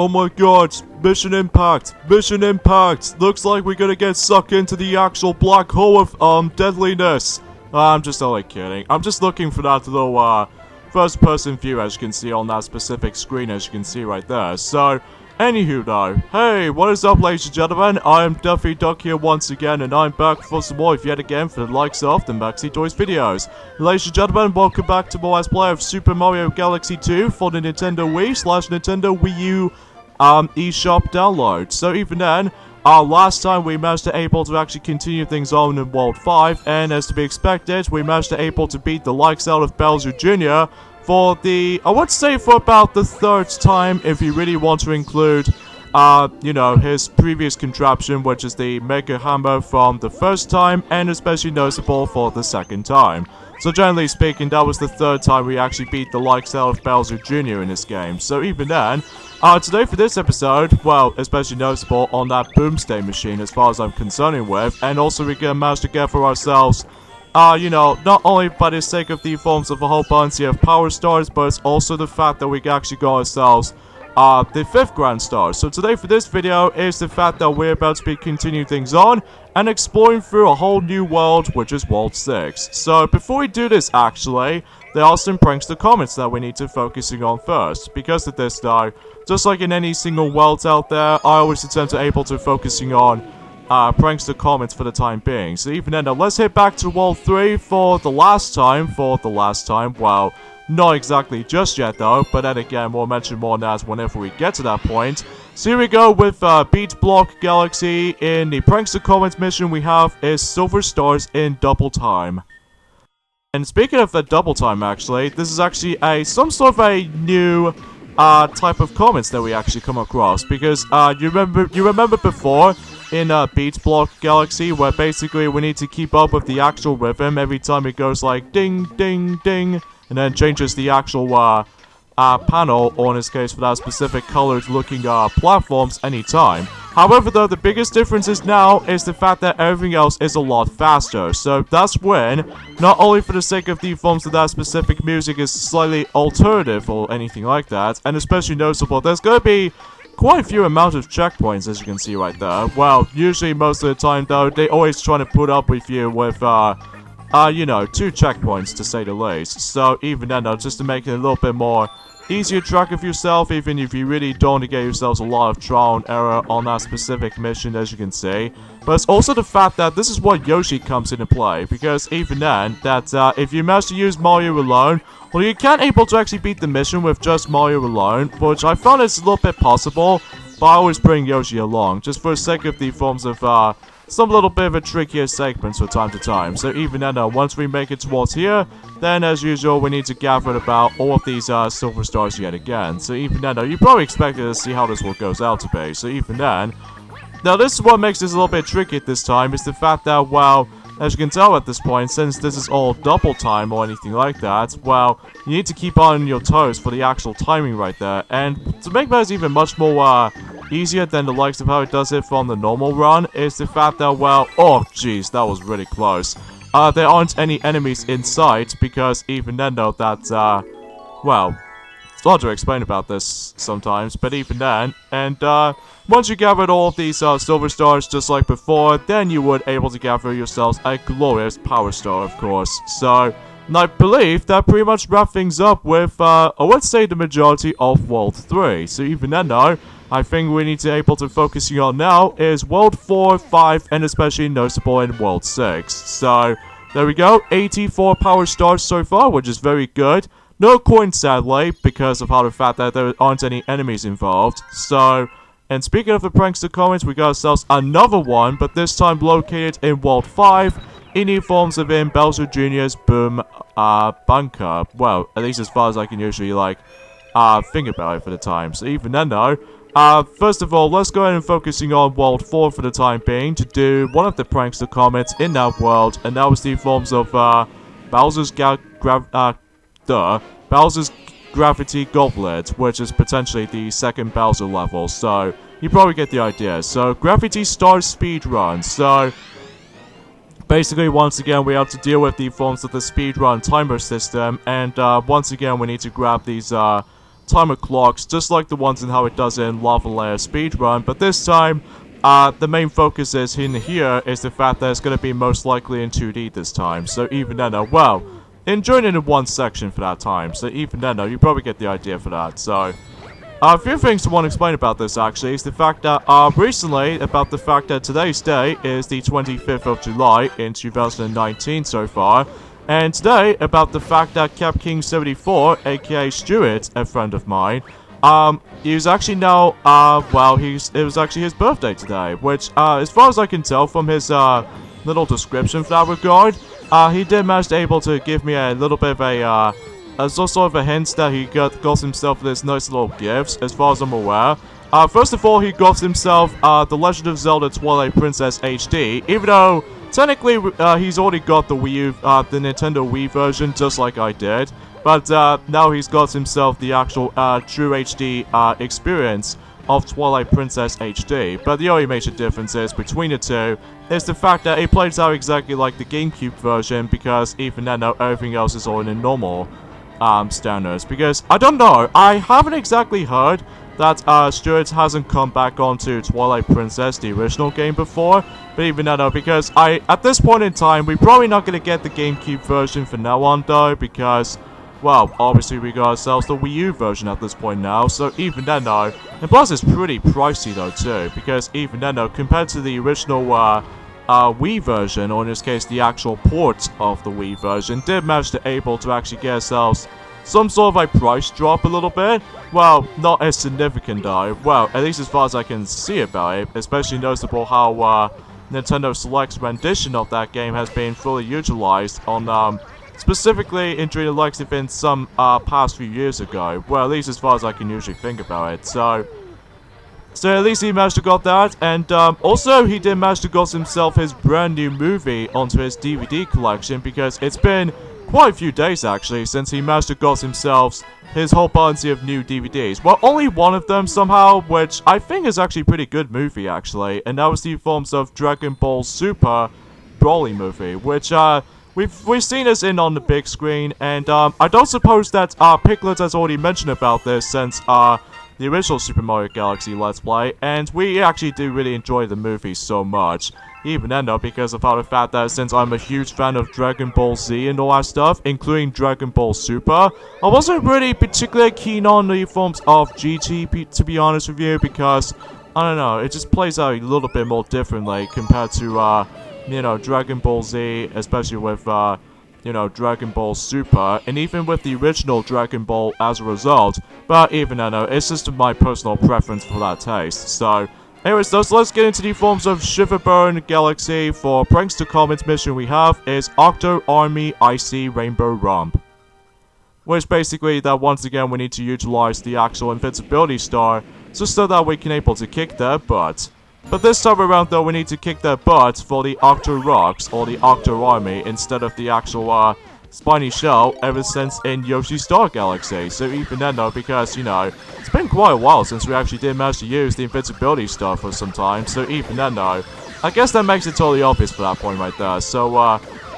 Oh my god, mission impact, mission impact. Looks like we're gonna get sucked into the actual black hole of, deadliness. I'm just only kidding. I'm just looking for that little, first person view as you can see on that specific screen as you can see right there. So, anywho though, hey, what is up ladies and gentlemen, I am Duffy Duck here once again and I'm back for some more yet again for the likes of the Maxi Toys videos. Ladies and gentlemen, welcome back to more Let's Play of Super Mario Galaxy 2 for the Nintendo Wii / Nintendo Wii U eShop download. So even then, last time we managed to able to actually continue things on in World 5, and as to be expected, we managed to able to beat the likes out of Bowser Jr. for the, I would say for about the third time if you really want to include, you know, his previous contraption, which is the Mega Hammer from the first time, and especially noticeable for the second time. So generally speaking, that was the third time we actually beat the likes out of Bowser Jr. in this game. So even then, today for this episode, well, especially noticeable on that Boomstay machine as far as I'm concerning with, and also we can manage to get for ourselves, you know, not only by the sake of the forms of a whole bunch of power stars, but it's also the fact that we can actually got ourselves the 5th Grand Star. So today for this video is the fact that we're about to be continuing things on and exploring through a whole new world, which is World 6. So before we do this actually, there are some prankster comments that we need to focusing on first. Because of this though, just like in any single world out there, I always attempt to able to focusing on prankster comments for the time being. So even then, now let's head back to World 3 for the last time, well, not exactly just yet though, but then again, we'll mention more on that whenever we get to that point. So here we go with Beat Block Galaxy. In the prankster comments mission we have is Silver Stars in Double Time. And speaking of the double time actually, this is actually some sort of a new type of comments that we actually come across, because you remember before in Beat Block Galaxy where basically we need to keep up with the actual rhythm every time it goes like ding ding ding, and then changes the actual panel, or in this case for that specific colored looking platforms anytime. However though, the biggest difference is now is the fact that everything else is a lot faster. So that's when, not only for the sake of the forms of that specific music is slightly alternative or anything like that, and especially noticeable, there's going to be quite a few amount of checkpoints as you can see right there. Well, usually most of the time though, they always try to put up with you with you know, 2 checkpoints to say the least. So even then though, just to make it a little bit more easier track of yourself, even if you really don't get yourselves a lot of trial and error on that specific mission as you can see. But it's also the fact that this is what Yoshi comes into play, because even then, that if you manage to use Mario alone, well, you can't able to actually beat the mission with just Mario alone, which I found is a little bit possible, but I always bring Yoshi along, just for the sake of the forms of some little bit of a trickier segments from time to time. So even then, once we make it towards here, then as usual, we need to gather about all of these silver stars yet again. So even then, you probably expected to see how this one goes out to be. So even then, now this is what makes this a little bit tricky at this time, is the fact that, well, as you can tell at this point, since this is all double time or anything like that, well, you need to keep on your toes for the actual timing right there. And to make matters even much more easier than the likes of how it does it from the normal run, is the fact that, well, oh jeez, that was really close. There aren't any enemies in sight, because even then though that, well, it's hard to explain about this sometimes, but even then, and once you gathered all of these silver stars just like before, then you would able to gather yourselves a glorious power star, of course. So, and I believe that pretty much wraps things up with, I would say, the majority of World 3. So even then though, I think we need to able to focusing on now is World 4, 5, and especially noticeable in World 6. So, there we go, 84 power stars so far, which is very good. No coins sadly, because of how the fact that there aren't any enemies involved. So, and speaking of the prankster comments, we got ourselves another one, but this time located in World 5, in the forms of in Bowser Jr.'s Boom Bunker. Well, at least as far as I can usually, like, think about it for the time. So even then though, first of all, let's go ahead and focusing on World 4 for the time being to do one of the prankster comments in that world, and that was the forms of Bowser's Bowser's Gravity Goblet, which is potentially the second Bowser level, so you probably get the idea. So, Gravity Star Speedrun. So, basically, once again, we have to deal with the forms of the speedrun timer system, and once again, we need to grab these timer clocks, just like the ones in how it does in Lava Layer Speedrun, but this time, the main focus is in here is the fact that it's going to be most likely in 2D this time, so even then, well, enjoying it in one section for that time, so even then, you probably get the idea for that, so... a few things I want to explain about this, actually, is the fact that, recently, about the fact that today's day is the 25th of July in 2019 so far, and today, about the fact that CapKing74, aka Stuart, a friend of mine, he's actually now, well, it was actually his birthday today, which, as far as I can tell from his, little description for that regard, he did manage to able to give me a little bit of a, as sort of a hint that he got himself this nice little gifts, as far as I'm aware. First of all, he got himself, The Legend of Zelda Twilight Princess HD, even though, technically, he's already got the Wii U, the Nintendo Wii version, just like I did. But, now he's got himself the actual, true HD, experience of Twilight Princess HD. But the only major difference is, between the two, is the fact that it plays out exactly like the GameCube version, because even then, everything else is all in a normal standards, because I don't know, I haven't exactly heard that Stuart hasn't come back onto Twilight Princess, the original game, before, but even though, because at this point in time, we're probably not going to get the GameCube version from now on, though, because, well, obviously we got ourselves the Wii U version at this point now, so even then, though, and plus it's pretty pricey, though, too, because even then, though, compared to the original, Wii version, or in this case, the actual port of the Wii version, did manage to able to actually get ourselves some sort of a price drop a little bit. Well, not as significant though. Well, at least as far as I can see about it, especially noticeable how Nintendo Select's rendition of that game has been fully utilized on specifically in the likes of in some past few years ago. Well, at least as far as I can usually think about it. So at least he managed to got that, and also he did manage to got himself his brand new movie onto his DVD collection, because it's been quite a few days actually since he managed to got himself his whole bunch of new DVDs. Well, only one of them somehow, which I think is actually a pretty good movie actually, and that was the forms of Dragon Ball Super Broly movie, which we've seen this in on the big screen, and I don't suppose that Piglet has already mentioned about this since the original Super Mario Galaxy Let's Play, and we actually do really enjoy the movie so much. Even then though, because of how the fact that since I'm a huge fan of Dragon Ball Z and all that stuff, including Dragon Ball Super, I wasn't really particularly keen on the forms of GT, to be honest with you, because, I don't know, it just plays out a little bit more differently compared to, you know, Dragon Ball Z, especially with, you know, Dragon Ball Super, and even with the original Dragon Ball as a result. But even though, it's just my personal preference for that taste. So, anyways, let's get into the forms of Shiverburn Galaxy. For Prankster Commons mission we have is Octo Army Icy Rainbow Rump. Which basically, that once again we need to utilize the actual invincibility star, just so that we can able to kick their butt. But this time around though, we need to kick their butts for the Octo Rocks, or the Octo Army, instead of the actual, Spiny Shell ever since in Yoshi Star Galaxy. So even then though, because, you know, it's been quite a while since we actually did manage to use the invincibility star for some time, so even then though, I guess that makes it totally obvious for that point right there. So,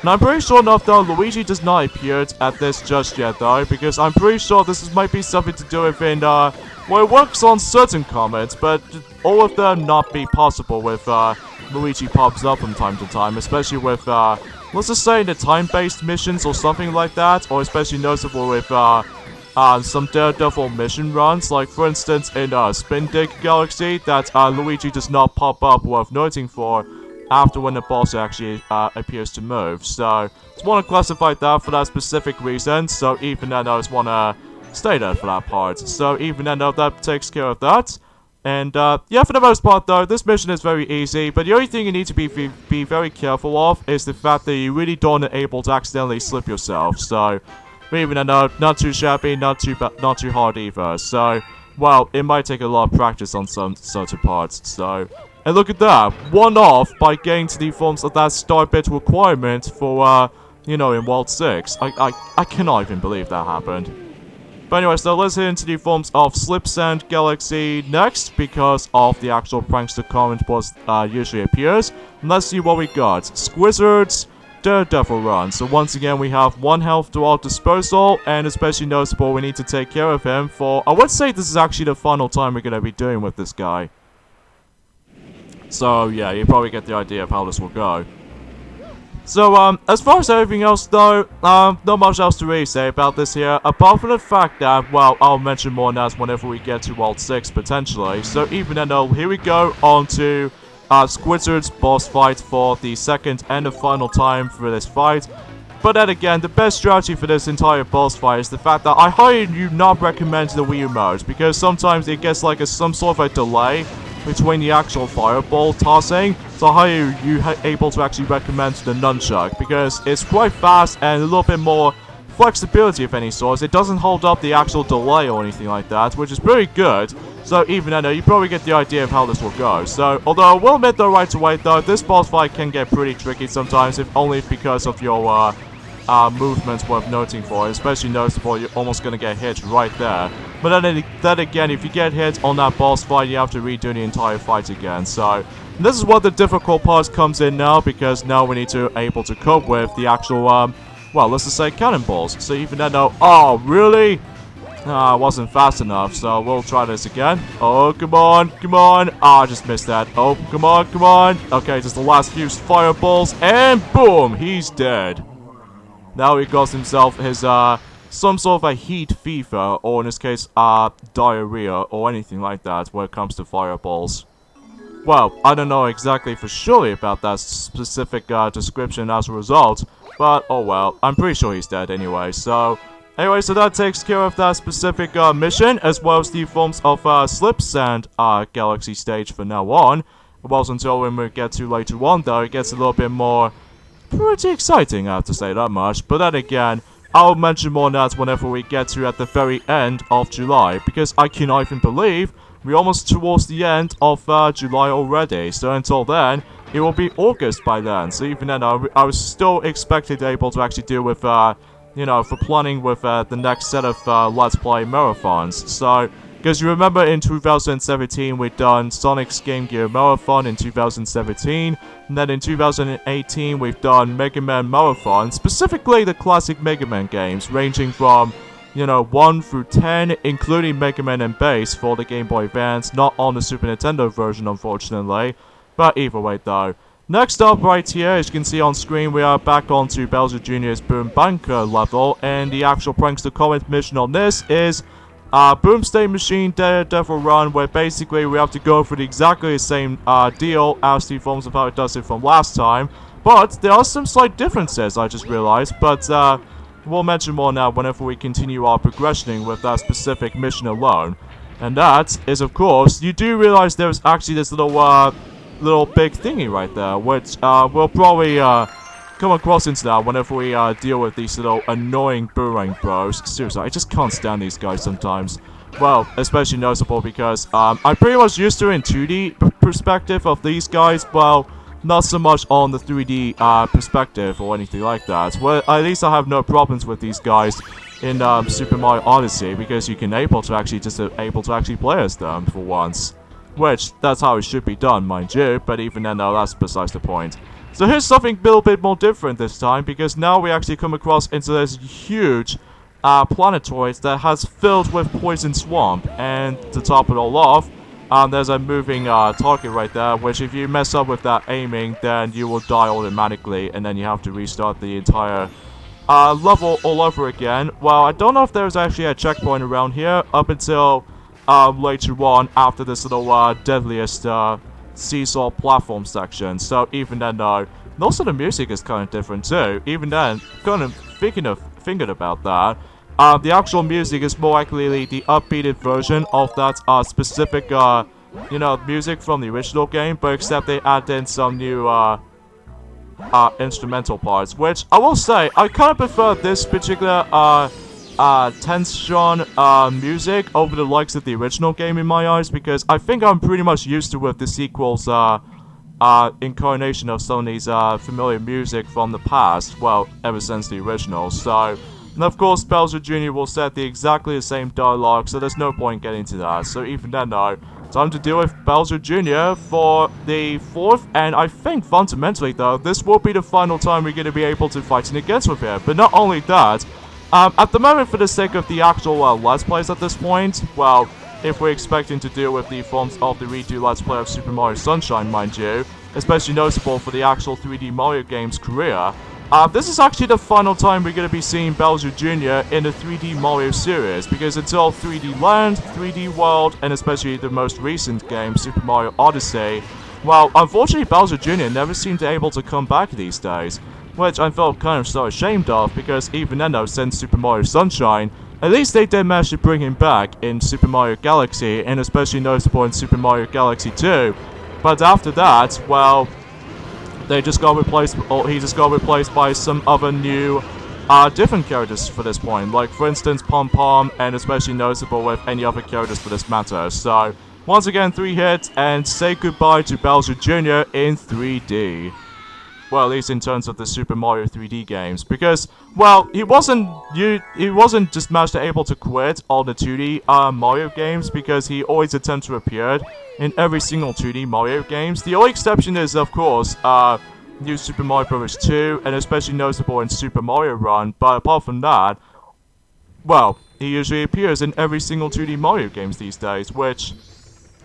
now I'm pretty sure enough though, Luigi does not appear at this just yet though, because I'm pretty sure might be something to do with in, well, it works on certain comments, but all of them not be possible with, Luigi pops up from time to time, especially with, let's just say the time-based missions or something like that, or especially noticeable with, some Daredevil mission runs, like for instance in, Spin Dig Galaxy, that, Luigi does not pop up worth noting for after when the boss actually, appears to move. So, just want to classify that for that specific reason, so even then I just want to stay there for that part. So even then that takes care of that. And yeah, for the most part though, this mission is very easy, but the only thing you need to be very careful of is the fact that you really don't able to accidentally slip yourself. So even then not too shabby, not too hard either. So, well, it might take a lot of practice on some certain parts. So, and look at that, one off by getting to the forms of that star bit requirement for you know, in World 6. I cannot even believe that happened. But anyway, so let's head into the forms of Slip Sand Galaxy next, because of the actual Prankster comment was usually appears. And let's see what we got. Squizzards, Daredevil run. So once again, we have 1 health to our disposal, and especially noticeable, we need to take care of him for, I would say this is actually the final time we're going to be doing with this guy. So yeah, you probably get the idea of how this will go. So, as far as everything else though, not much else to really say about this here, apart from the fact that, well, I'll mention more on that whenever we get to World 6, potentially. So, even then though, here we go on to, Squizzard's boss fight for the second and the final time for this fight. But then again, the best strategy for this entire boss fight is the fact that I highly do not recommend the Wii U mode, because sometimes it gets like some sort of a delay between the actual fireball tossing, so how are you able to actually recommend the nunchuck, because it's quite fast and a little bit more flexibility of any sort. It doesn't hold up the actual delay or anything like that, which is pretty good. So even then, you probably get the idea of how this will go. So, although I will admit though right away though, this boss fight can get pretty tricky sometimes, if only because of your movements worth noting for, especially noticeable, you're almost gonna get hit right there. But then again, if you get hit on that boss fight, you have to redo the entire fight again. So this is what the difficult part comes in now, because now we need to able to cope with the actual well, let's just say cannonballs. So even then though, oh really? I wasn't fast enough, so we'll try this again. Oh, come on, come on. I just missed that. Oh, come on, come on. Okay, just the last few fireballs, and boom, he's dead. Now he got himself his, some sort of a heat fever, or in this case, diarrhea, or anything like that when it comes to fireballs. Well, I don't know exactly for surely about that specific, description as a result, but oh well, I'm pretty sure he's dead anyway, so... Anyway, so that takes care of that specific, mission, as well as the forms of, Slip Sand, Galaxy stage for now on. Well, until when we get to later on, though, it gets a little bit more... pretty exciting, I have to say that much. But then again, I'll mention more on that whenever we get to at the very end of July, because I cannot even believe we're almost towards the end of July already. So until then, it will be August by then. So even then, I was still expected able to actually deal with, you know, for planning with the next set of Let's Play marathons. So, because you remember in 2017 we'd done Sonic's Game Gear Marathon in 2017, and then in 2018 we've done Mega Man Marathon, specifically the classic Mega Man games, ranging from, you know, 1 through 10, including Mega Man and Bass for the Game Boy Advance, not on the Super Nintendo version unfortunately, but either way though. Next up right here, as you can see on screen, we are back onto Bowser Jr.'s Boom Banker level, and the actual Prankster Comet mission on this is Boom State Machine Daredevil Run, where basically we have to go through exactly the same deal as the forms of how it does it from last time, but there are some slight differences, I just realized, but we'll mention more now whenever we continue our progressioning with that specific mission alone. And that is, of course, you do realize there's actually this little big thingy right there, which we'll probably come across into that whenever we deal with these little annoying Boomerang Bros. Seriously, I just can't stand these guys sometimes. Well, especially noticeable because I'm pretty much used to in 2D perspective of these guys, well, not so much on the 3D perspective or anything like that. Well, at least I have no problems with these guys in Super Mario Odyssey, because you can able to actually play as them for once. Which, that's how it should be done, mind you, but even then, no, that's besides the point. So here's something a little bit more different this time, because now we actually come across into this huge planetoid that has filled with Poison Swamp, and to top it all off, there's a moving target right there, which if you mess up with that aiming, then you will die automatically, and then you have to restart the entire level all over again. Well, I don't know if there's actually a checkpoint around here, up until... later on after this little deadliest seesaw platform section. So even then though, and also the music is kind of different too. Even then, kind of thinking about that, the actual music is more likely the upbeated version of that specific you know, music from the original game, but except they add in some new instrumental parts, which I will say I kind of prefer this particular tension music over the likes of the original game in my eyes, because I think I'm pretty much used to with the sequel's incarnation of some of these familiar music from the past, well, ever since the original. So, and of course Bowser Jr. will set exactly the same dialogue, so there's no point getting to that. So even then though, time to deal with Bowser Jr. for the 4th, and I think fundamentally though, this will be the final time we're going to be able to fight against with him. But not only that, at the moment, for the sake of the actual Let's Plays at this point, well, if we're expecting to deal with the forms of the redo Let's Play of Super Mario Sunshine, mind you, especially notable for the actual 3D Mario game's career, this is actually the final time we're going to be seeing Bowser Jr. in the 3D Mario series, because until 3D Land, 3D World, and especially the most recent game, Super Mario Odyssey, well, unfortunately Bowser Jr. never seemed able to come back these days, which I felt kind of so ashamed of, because even then though, since Super Mario Sunshine, at least they did manage to bring him back in Super Mario Galaxy, and especially notable in Super Mario Galaxy 2, but after that, well, they just got replaced, or he just got replaced by some other new, different characters for this point. Like, for instance, Pom Pom, and especially noticeable with any other characters for this matter. So, once again, 3 hits, and say goodbye to Bowser Jr. in 3D. Well, at least in terms of the Super Mario 3D games, because, well, he wasn't just managed to able to quit all the 2D Mario games, because he always attempted to appear in every single 2D Mario games. The only exception is, of course, New Super Mario Bros. 2, and especially noticeable in Super Mario Run, but apart from that, well, he usually appears in every single 2D Mario games these days, which,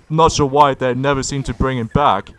I'm not sure why they never seem to bring him back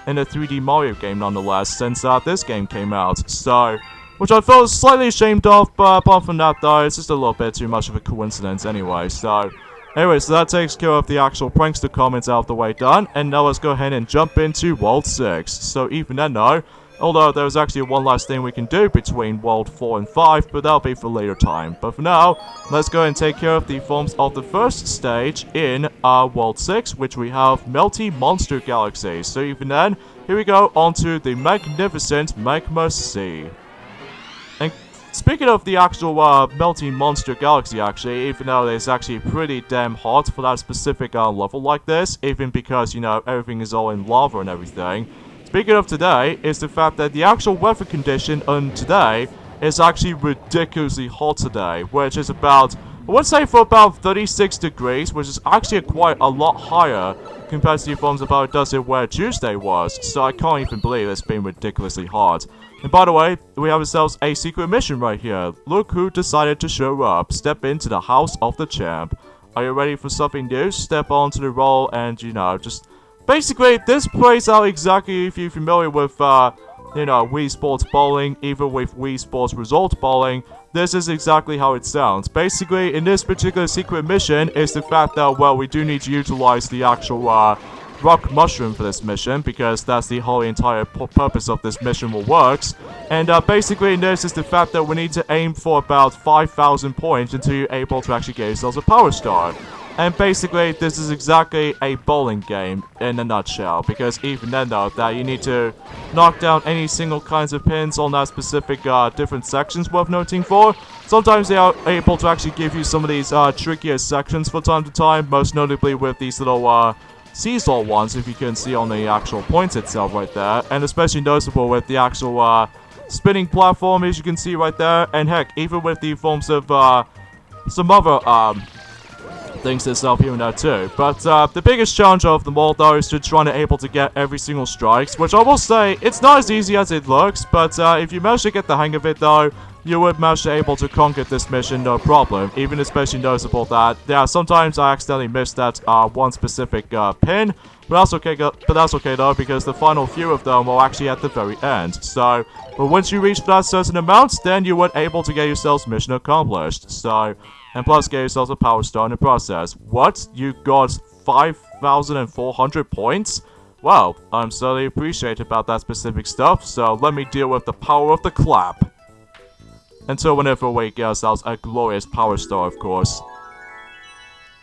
in a 3D Mario game nonetheless, since this game came out, so, which I felt slightly ashamed of, but apart from that though, it's just a little bit too much of a coincidence anyway, so, anyway, so that takes care of the actual prankster comments out of the way done, and now let's go ahead and jump into World 6, so even then though, although there's actually one last thing we can do between World 4 and 5, but that'll be for later time. But for now, let's go and take care of the forms of the first stage in World 6, which we have Melty Monster Galaxy. So even then, here we go onto the magnificent Magma Sea. And speaking of the actual Melty Monster Galaxy, actually, even though it's actually pretty damn hot for that specific level like this, even because, you know, everything is all in lava and everything. Speaking of today, is the fact that the actual weather condition on today is actually ridiculously hot today, which is about, I would say for about 36 degrees, which is actually quite a lot higher compared to the forms about it does it where Tuesday was, so I can't even believe it's been ridiculously hot. And by the way, we have ourselves a secret mission right here. Look who decided to show up. Step into the house of the champ. Are you ready for something new? Step onto the roll and, you know, just... Basically, this plays out exactly if you're familiar with, you know, Wii Sports Bowling, even with Wii Sports Result Bowling. This is exactly how it sounds. Basically, in this particular secret mission, is the fact that, well, we do need to utilize the actual, rock mushroom for this mission, because that's the whole entire purpose of this mission will works. And, basically, this is the fact that we need to aim for about 5,000 points until you're able to actually get yourselves a Power Star. And basically, this is exactly a bowling game in a nutshell, because even then though, that you need to knock down any single kinds of pins on that specific different sections worth noting for. Sometimes they are able to actually give you some of these trickier sections from time to time, most notably with these little seesaw ones, if you can see on the actual points itself right there, and especially noticeable with the actual spinning platform, as you can see right there, and heck, even with the forms of some other things itself here and there too. But the biggest challenge of them all though is to trying to able to get every single strikes, which I will say, it's not as easy as it looks, but if you manage to get the hang of it though, you would manage to able to conquer this mission no problem. Even especially noticeable that, yeah, sometimes I accidentally missed that one specific pin, but that's okay though, because the final few of them are actually at the very end. So, but once you reach that certain amount, then you would able to get yourselves mission accomplished. So, and plus get yourselves a Power Star in the process. What? You got 5,400 points? Well, I'm certainly appreciative about that specific stuff, so let me deal with the power of the clap. Until whenever we get ourselves a glorious Power Star, of course.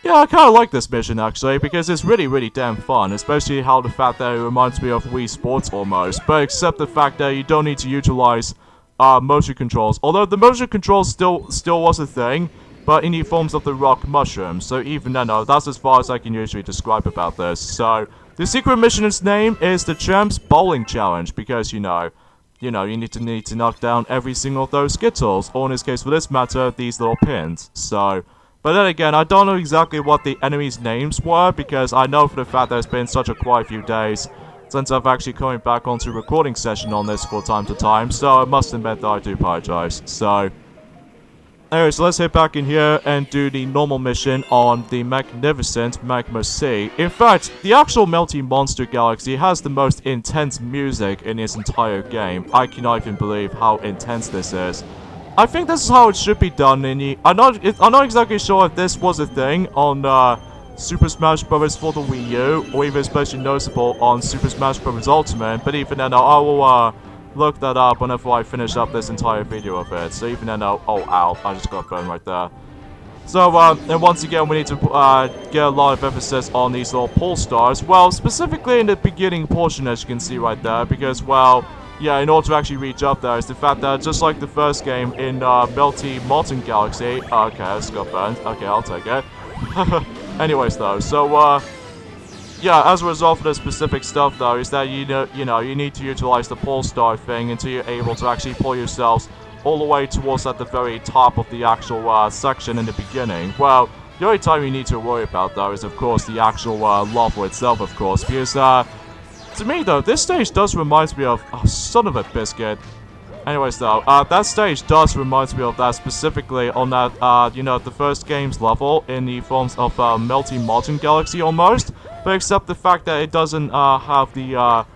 Yeah, I kinda like this mission actually, because it's really damn fun, especially how the fact that it reminds me of Wii Sports almost, but except the fact that you don't need to utilize motion controls, although the motion controls still was a thing, but in the forms of the rock mushroom, so even then, no, that's as far as I can usually describe about this. So, the secret mission's name is the Champ's Bowling Challenge, because, you need to knock down every single of those Skittles, or in this case, for this matter, these little pins. So, But then again, I don't know exactly what the enemies' names were, because I know for the fact that it's been such a quite few days since I've actually coming back onto recording session on this from time to time, so I must admit that I do apologize. So, anyways, let's head back in here and do the normal mission on the magnificent Magma Sea. In fact, the actual Melty Monster Galaxy has the most intense music in its entire game. I cannot even believe how intense this is. I think this is how it should be done in the... I'm not exactly sure if this was a thing on, Super Smash Bros. For the Wii U, or even especially noticeable on Super Smash Bros. Ultimate, but even then, I will, look that up whenever I finish up this entire video of it. So even then, oh, ow, I just got burned right there. So, and once again, we need to, get a lot of emphasis on these little pole stars. Well, specifically in the beginning portion, as you can see right there, because, well, yeah, in order to actually reach up there, is the fact that just like the first game in, Melty Molten Galaxy... Okay, I just got burned. Okay, I'll take it. Anyways, though, so, yeah, as a result of this specific stuff, though, is that, you need to utilize the pole star thing until you're able to actually pull yourselves all the way towards at the very top of the actual, section in the beginning. Well, the only time you need to worry about, though, is, of course, the actual, lava itself, of course, because, to me, though, this stage does remind me of... Oh, son of a biscuit. Anyways, though, that stage does remind me of that specifically on that, the first game's level in the forms of, Melty Molten Galaxy almost. But except the fact that it doesn't, have the,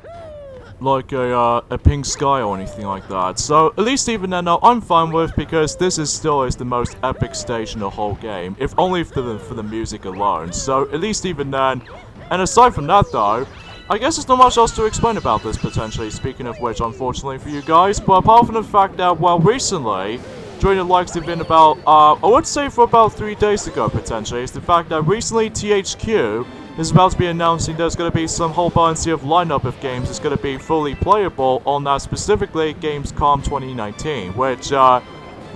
like a pink sky or anything like that. So, at least even then, I'm fine with, because this is the most epic stage in the whole game. If only for the music alone. So, at least even then. And aside from that, though, I guess there's not much else to explain about this, potentially, speaking of which, unfortunately for you guys, but apart from the fact that, well, recently, during the likes of about, I would say for about 3 days ago, potentially, is the fact that recently THQ is about to be announcing there's going to be some whole bunch of lineup of games that's going to be fully playable on that specifically Gamescom 2019, which,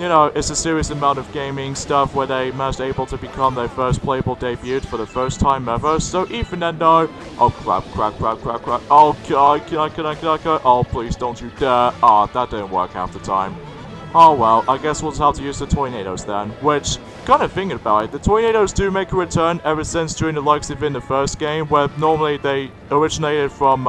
it's a serious amount of gaming stuff where they managed able to become their first playable debut for the first time ever. So even then, though, oh crap, oh god, can I, oh please don't you dare, that didn't work half the time. Oh well, I guess we'll just have to use the tornadoes then, which, kind of thinking about it, the tornadoes do make a return ever since during the likes of in the first game, where normally they originated from,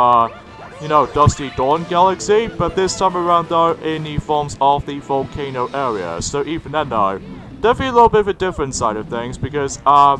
Dusty Dawn Galaxy, but this time around, though, in the forms of the volcano area. So even then, though, definitely a little bit of a different side of things, because, I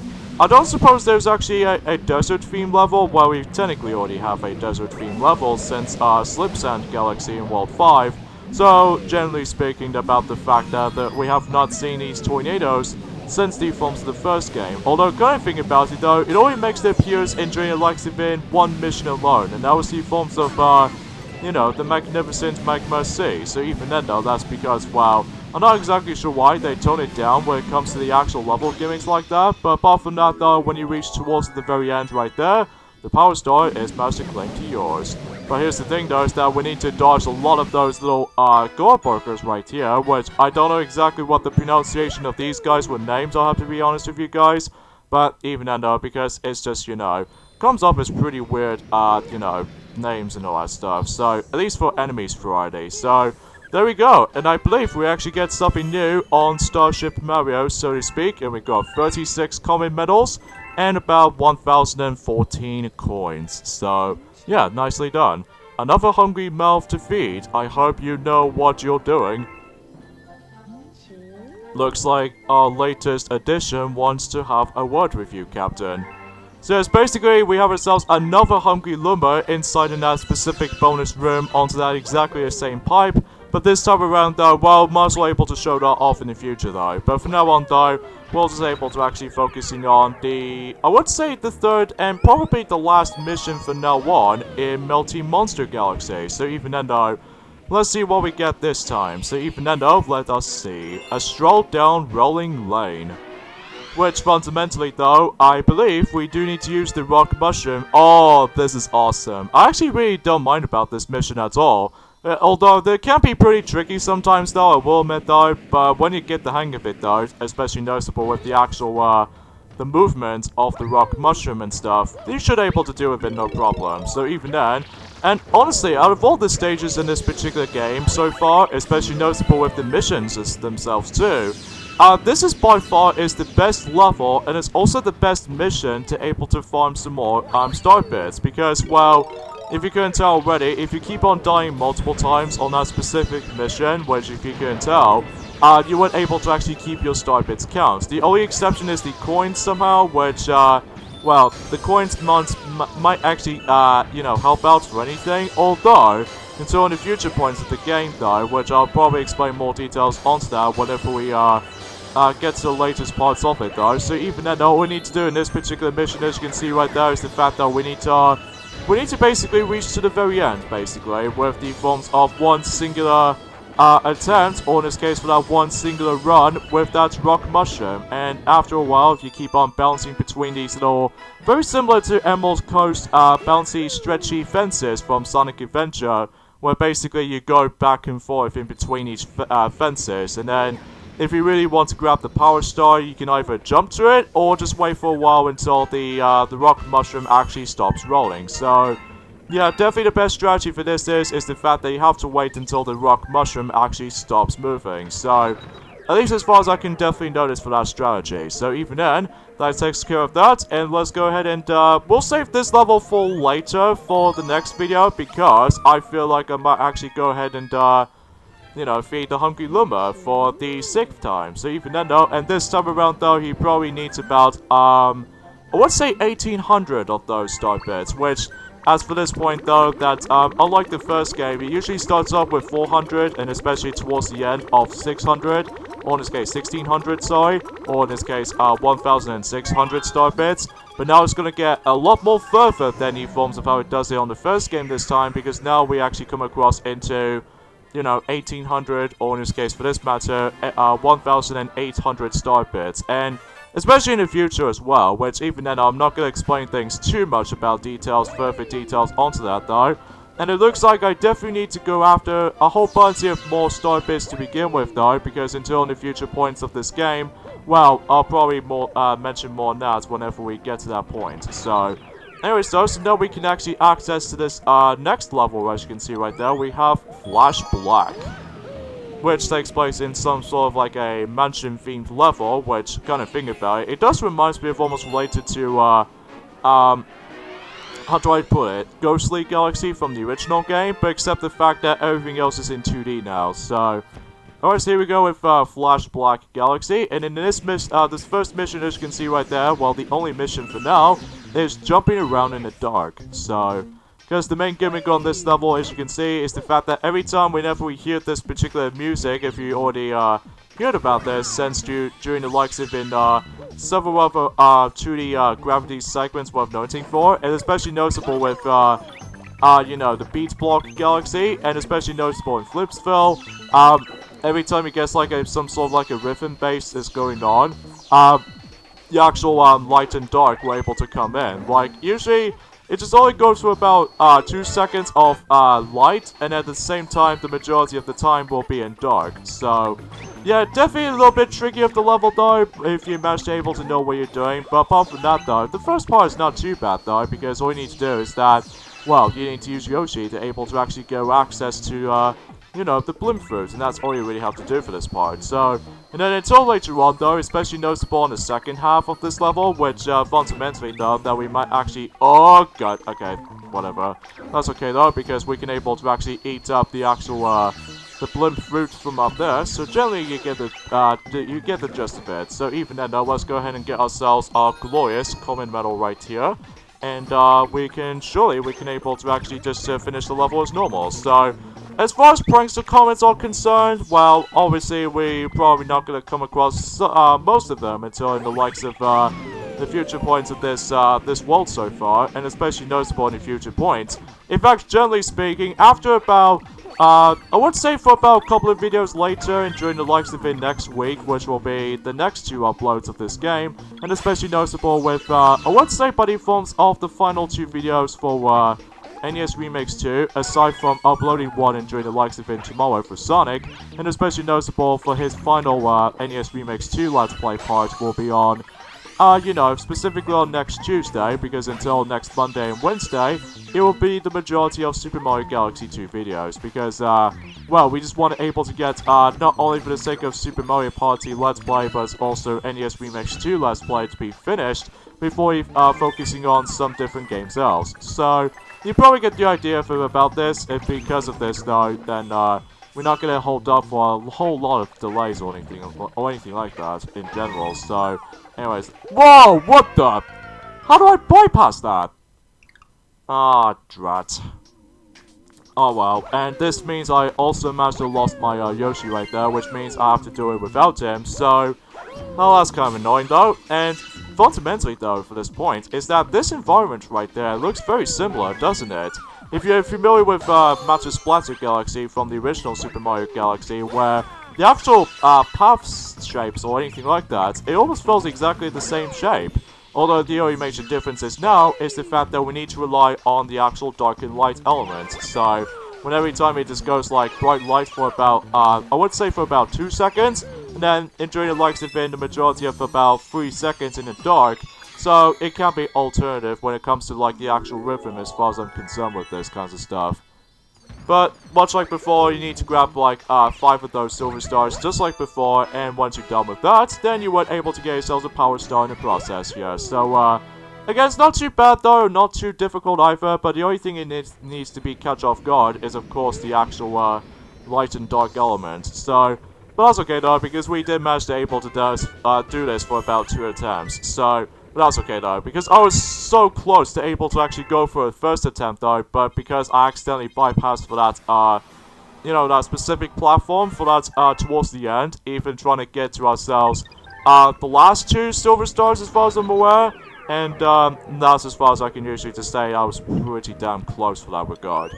don't suppose there's actually a desert theme level. Well, we technically already have a desert theme level since, Slip Sand Galaxy in World 5. So, generally speaking, about the fact that we have not seen these tornadoes since the forms of the first game. Although, kind of thinking about it, though, it only makes their appearance in during the likes of in one mission alone, and that was the forms of, the magnificent Magma Sea. So even then, though, that's because, wow, I'm not exactly sure why they tone it down when it comes to the actual level gimmicks like that, but apart from that, though, when you reach towards the very end right there, the Power Star is magically yours. But here's the thing, though, is that we need to dodge a lot of those little, Goreburgers right here, which I don't know exactly what the pronunciation of these guys were names, I'll have to be honest with you guys. But even then, though, because it's just, comes up as pretty weird, names and all that stuff. So, at least for enemies variety. So, there we go. And I believe we actually get something new on Starship Mario, so to speak. And we got 36 common medals and about 1,014 coins. So, yeah, nicely done. Another hungry mouth to feed. I hope you know what you're doing. Looks like our latest addition wants to have a word with you, Captain. So yes, basically, we have ourselves another hungry lumber inside in that specific bonus room onto that exactly the same pipe. But this time around, though, well, might as well able to show that off in the future, though. But from now on, though, we're just able to actually focusing on the, I would say, the third and probably the last mission from now on in Melty Monster Galaxy. So even then, though, let's see what we get this time. So even then, though, let us see. A stroll down Rolling Lane. Which, fundamentally, though, I believe we do need to use the Rock Mushroom. Oh, this is awesome. I actually really don't mind about this mission at all. Although, they can be pretty tricky sometimes, though, I will admit, though. But when you get the hang of it, though, especially noticeable with the actual, the movement of the Rock Mushroom and stuff, you should be able to do with it no problem. So even then, and honestly, out of all the stages in this particular game so far, especially noticeable with the missions themselves too, this is by far is the best level, and it's also the best mission to able to farm some more star bits, because, well, if you couldn't tell already, if you keep on dying multiple times on that specific mission, which if you couldn't tell, you weren't able to actually keep your star bits counts. The only exception is the coins somehow, which, well, the coins might actually, you know, help out for anything, although, until in the future points of the game though, which I'll probably explain more details onto that whenever we, get to the latest parts of it though. So even then, all we need to do in this particular mission, as you can see right there, is the fact that we need to basically reach to the very end, basically, with the forms of one singular attempt, or in this case for that one singular run with that rock mushroom. And after a while, if you keep on bouncing between these little, very similar to Emerald Coast bouncy stretchy fences from Sonic Adventure, where basically you go back and forth in between each fences, and then if you really want to grab the power star, you can either jump to it or just wait for a while until the rock mushroom actually stops rolling. So yeah, definitely the best strategy for this is the fact that you have to wait until the rock mushroom actually stops moving. So at least as far as I can definitely notice for that strategy. So even then, that takes care of that, and let's go ahead and we'll save this level for later for the next video, because I feel like I might actually go ahead and you know, feed the Hungry Luma for the 6th time. So even then though, and this time around though, he probably needs about I would say 1800 of those star bits, which, as for this point though, that unlike the first game, it usually starts off with 400, and especially towards the end of 600, or in this case 1600, sorry, or in this case 1600 star bits. But now it's going to get a lot more further than the forms of how it does it on the first game this time, because now we actually come across into, you know, 1800, or in this case for this matter 1800 star bits. And especially in the future as well, which even then I'm not going to explain things too much about further details onto that though. And it looks like I definitely need to go after a whole bunch of more star bits to begin with though, because until in the future points of this game, well, I'll probably mention more on that whenever we get to that point. So anyways though, so now we can actually access to this next level. As you can see right there, we have Flash Black, which takes place in some sort of like a mansion-themed level, which, kind of think about it, it does remind me of almost related to, how do I put it, Ghostly Galaxy from the original game, but except the fact that everything else is in 2D now, so alright, so here we go with Flash Black Galaxy, and in this this first mission, as you can see right there, well, the only mission for now is jumping around in the dark. So because the main gimmick on this level, as you can see, is the fact that every time whenever we hear this particular music, if you already heard about this since during the likes of in several other 2D gravity segments worth noting for, and especially noticeable with you know, the Beat Block Galaxy, and especially noticeable in Flipsville, every time it gets like some sort of like a rhythm bass is going on, the actual light and dark were able to come in. Like usually it just only goes for about 2 seconds of light, and at the same time the majority of the time will be in dark. So yeah, definitely a little bit tricky of the level though, if you manage to able to know what you're doing. But apart from that though, the first part is not too bad though, because all you need to do is that, well, you need to use Yoshi to able to actually get access to you know, the Bloom Fruit, and that's all you really have to do for this part. So, and then until later on though, especially noticeable in the second half of this level, which fundamentally though, that we might actually, oh god, okay, whatever. That's okay though, because we can able to actually eat up the actual, the Bloom Fruit from up there, so generally you get the gist of it. So even then though, let's go ahead and get ourselves our glorious common medal right here. And we can able to actually just finish the level as normal. So as far as prankster comments are concerned, well, obviously we're probably not going to come across most of them until in the likes of the future points of this this world so far, and especially noticeable in the future points. In fact, generally speaking, after about I would say for about a couple of videos later, and during the likes of it next week, which will be the next 2 uploads of this game, and especially noticeable with, I would say by the forms of the final 2 videos for, NES Remix 2, aside from uploading one and during the likes of it tomorrow for Sonic, and especially noticeable for his final, NES Remix 2 Let's Play part will be on you know, specifically on next Tuesday, because until next Monday and Wednesday, it will be the majority of Super Mario Galaxy 2 videos, because, well, we just want to able to get, not only for the sake of Super Mario Party Let's Play, but also NES Remix 2 Let's Play to be finished, before focusing on some different games else. So, you probably get the idea about this. If because of this, though, then, we're not gonna hold up for a whole lot of delays or anything like that in general. So, anyways, whoa, what the? How do I bypass that? Ah, drat. Oh well, and this means I also managed to lost my Yoshi right there, which means I have to do it without him. So, well, that's kind of annoying though. And fundamentally though, for this point, is that this environment right there looks very similar, doesn't it? If you're familiar with Master Splatter Galaxy from the original Super Mario Galaxy, where the actual path shapes or anything like that, it almost feels exactly the same shape. Although the only major difference is now is the fact that we need to rely on the actual dark and light element. So, when every time it just goes like bright light for about, I would say for about 2 seconds, and then during the lights have been the majority of about 3 seconds in the dark. So, it can be alternative when it comes to, like, the actual rhythm as far as I'm concerned with this kinds of stuff. But, much like before, you need to grab, like, 5 of those silver stars, just like before, and once you're done with that, then you are able to get yourselves a power star in the process here. So, again, it's not too bad, though, not too difficult either, but the only thing it needs to be catch off guard is, of course, the actual, light and dark element. So, but that's okay, though, because we did manage to able to do this for about 2 attempts. So, but that's okay though, because I was so close to able to actually go for a first attempt though, but because I accidentally bypassed for that, you know, that specific platform for that, towards the end, even trying to get to ourselves, the last 2 silver stars as far as I'm aware, and, that's as far as I can usually just say. I was pretty damn close for that regard.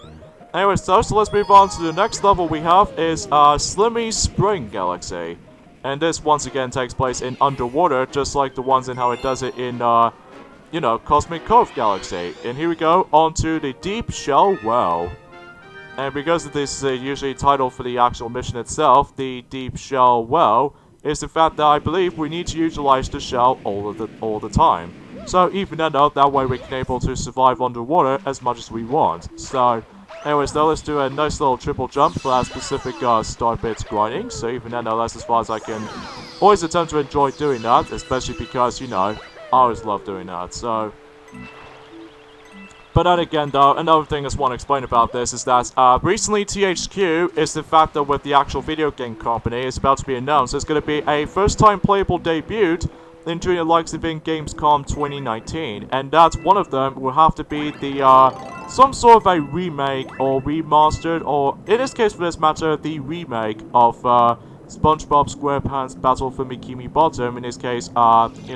Anyways, so let's move on to the next level we have is, Slimmy Spring Galaxy. And this, once again, takes place in underwater, just like the ones in how it does it in, you know, Cosmic Cove Galaxy. And here we go, onto the Deep Shell Well. And because this is usually title for the actual mission itself, the Deep Shell Well, is the fact that I believe we need to utilize the shell all the time. So even then, though, that way we can able to survive underwater as much as we want. So, anyways, though, let's do a nice little triple jump for that specific star bits grinding. So even then, though, that's as far as I can always attempt to enjoy doing that, especially because, you know, I always love doing that. So, but then again, though, another thing I just want to explain about this is that recently THQ is the fact that with the actual video game company is about to be announced, there's going to be a first-time playable debut into the likes of in Gamescom 2019, and that one of them will have to be the some sort of a remake or remastered, or in this case for this matter, the remake of SpongeBob SquarePants Battle for Bikini Bottom. In this case, you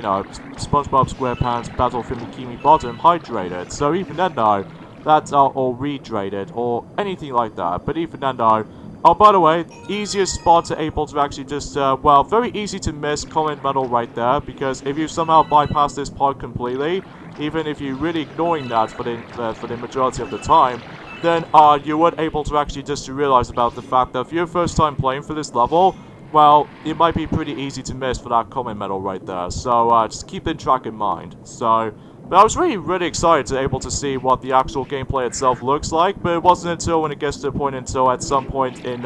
know, SpongeBob SquarePants Battle for Bikini Bottom Hydrated. So even then, though, that's or rehydrated or anything like that. But even then, though. Oh, by the way, easiest spot to able to actually just, well, very easy to miss comment medal right there, because if you somehow bypass this part completely, even if you're really ignoring that for the majority of the time, then, you weren't able to actually just to realize about the fact that if you're first time playing for this level, well, it might be pretty easy to miss for that comment medal right there, so, just keep that track in mind. So, but I was really excited to able to see what the actual gameplay itself looks like, but it wasn't until when it gets to a point until at some point in,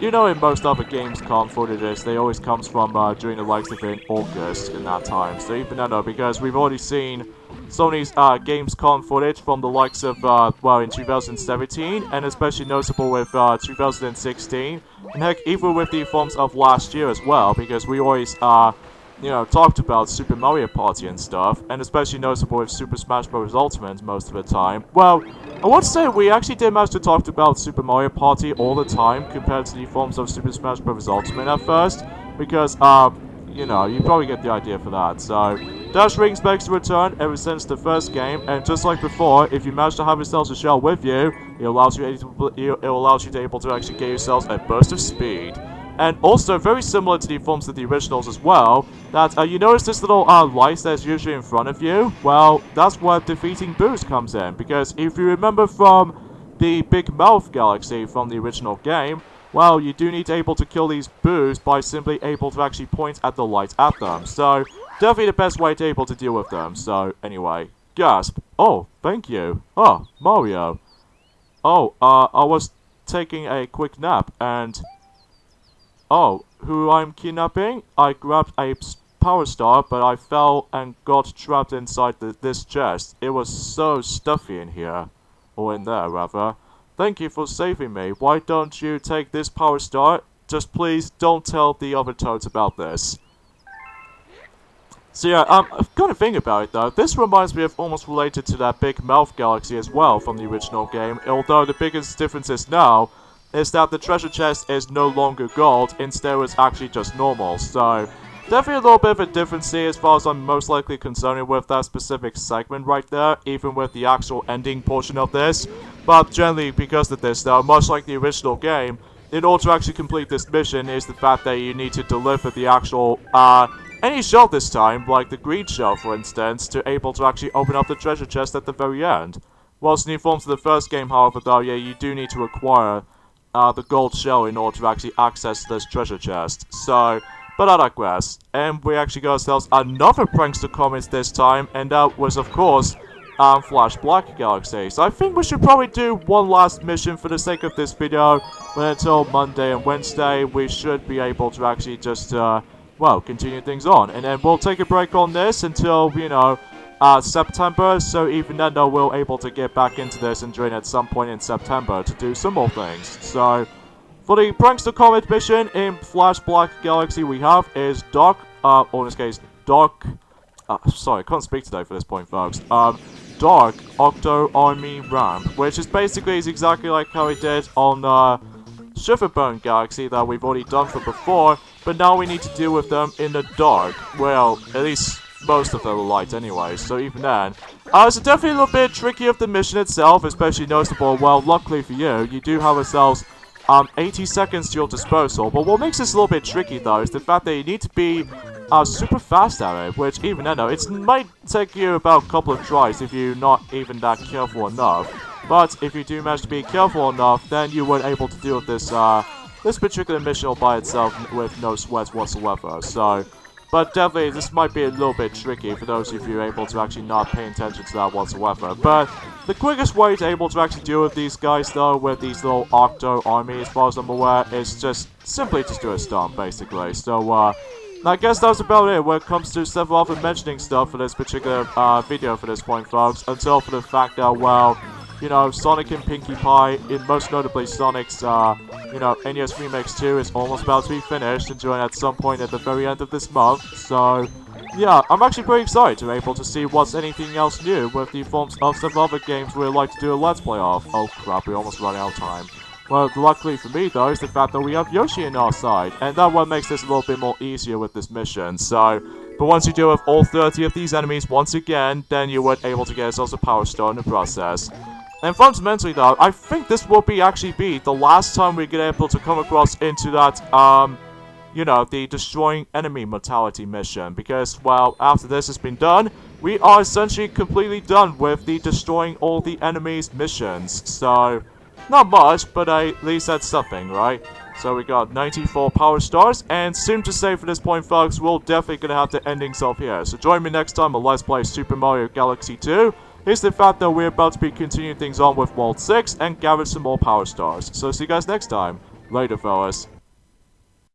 you know, in most other Gamescom footages, they always comes from, during the likes of in August in that time. So even then, because we've already seen Sony's, Gamescom footage from the likes of, well, in 2017, and especially notable with, 2016, and heck, even with the forms of last year as well, because we always, you know, talked about Super Mario Party and stuff, and especially noticeable with Super Smash Bros. Ultimate most of the time. Well, I would say we actually did manage to talk about Super Mario Party all the time compared to the forms of Super Smash Bros. Ultimate at first, because, you know, you probably get the idea for that. So, Dash Rings makes a return ever since the first game, and just like before, if you manage to have yourselves a shell with you, it allows you to able to actually get yourselves a burst of speed. And also, very similar to the forms of the originals as well, that you notice this little light that's usually in front of you? Well, that's where defeating Boos comes in, because if you remember from the Big Mouth Galaxy from the original game, well, you do need to able to kill these Boos by simply able to actually point at the light at them. So, definitely the best way to able to deal with them. So, anyway, gasp. Oh, thank you. Oh, Mario. Oh, I was taking a quick nap, and... Oh, who I'm kidnapping? I grabbed a power star, but I fell and got trapped inside this chest. It was so stuffy in here. Or in there, rather. Thank you for saving me. Why don't you take this power star? Just please don't tell the other toads about this. So yeah, I've got to think about it though. This reminds me of almost related to that Big Mouth Galaxy as well from the original game. Although the biggest difference is now is that the treasure chest is no longer gold. Instead, it's actually just normal. So definitely a little bit of a difference here as far as I'm most likely concerned with that specific segment right there, even with the actual ending portion of this. But generally, because of this though, much like the original game, in order to actually complete this mission is the fact that you need to deliver the actual, any shell this time, like the green shell for instance, to able to actually open up the treasure chest at the very end. Whilst in the forms of the first game, however, though, yeah, you do need to acquire the gold shell in order to actually access this treasure chest. So, but I digress. And we actually got ourselves another Prankster Comet this time, and that was, of course, Flash Black Galaxy. So I think we should probably do one last mission for the sake of this video, but until Monday and Wednesday, we should be able to actually just, well, continue things on. And then we'll take a break on this until, you know, September, so even then though we'll able to get back into this and join at some point in September to do some more things. So, for the Prankster Comet mission in Flash Black Galaxy we have is Dark, or in this case, Dark, sorry, I can't speak today for this point, folks, Dark Octo Army Ramp, which is basically exactly like how we did on, Shiverbone Galaxy that we've already done for before, but now we need to deal with them in the dark. Well, at least most of them are light anyway, so even then. It's definitely a little bit tricky of the mission itself, especially noticeable. Well, luckily for you, you do have yourselves 80 seconds to your disposal, but what makes this a little bit tricky though is the fact that you need to be super fast at it, which even then though, it might take you about a couple of tries if you're not even that careful enough. But if you do manage to be careful enough, then you were able to deal with this this particular mission all by itself with no sweat whatsoever. So, but definitely this might be a little bit tricky for those of you able to actually not pay attention to that whatsoever. But the quickest way to able to actually deal with these guys though, with these little Octo army as far as I'm aware, is just simply just do a stomp basically. So I guess that's about it when it comes to several other mentioning stuff for this particular video for this point, folks. Until for the fact that, well, you know, Sonic and Pinkie Pie, in most notably Sonic's, you know, NES Remix 2 is almost about to be finished and join at some point at the very end of this month. So, yeah, I'm actually pretty excited to be able to see what's anything else new with the forms of some other games we'd like to do a Let's Play of. Oh crap, we almost run out of time. Well, luckily for me though, is the fact that we have Yoshi on our side, and that one makes this a little bit more easier with this mission. So, but once you deal with all 30 of these enemies once again, then you would able to get yourselves a Power Star in the process. And fundamentally though, I think this will actually be the last time we get able to come across into that, you know, the destroying enemy mortality mission. Because, well, after this has been done, we are essentially completely done with the destroying all the enemies missions. So, not much, but at least that's something, right? So we got 94 Power Stars, and soon to say for this point, folks, we're definitely gonna have to end things off here. So join me next time on Let's Play Super Mario Galaxy 2. Here's the fact that we're about to be continuing things on with World 6 and gather some more Power Stars. So see you guys next time. Later, fellas.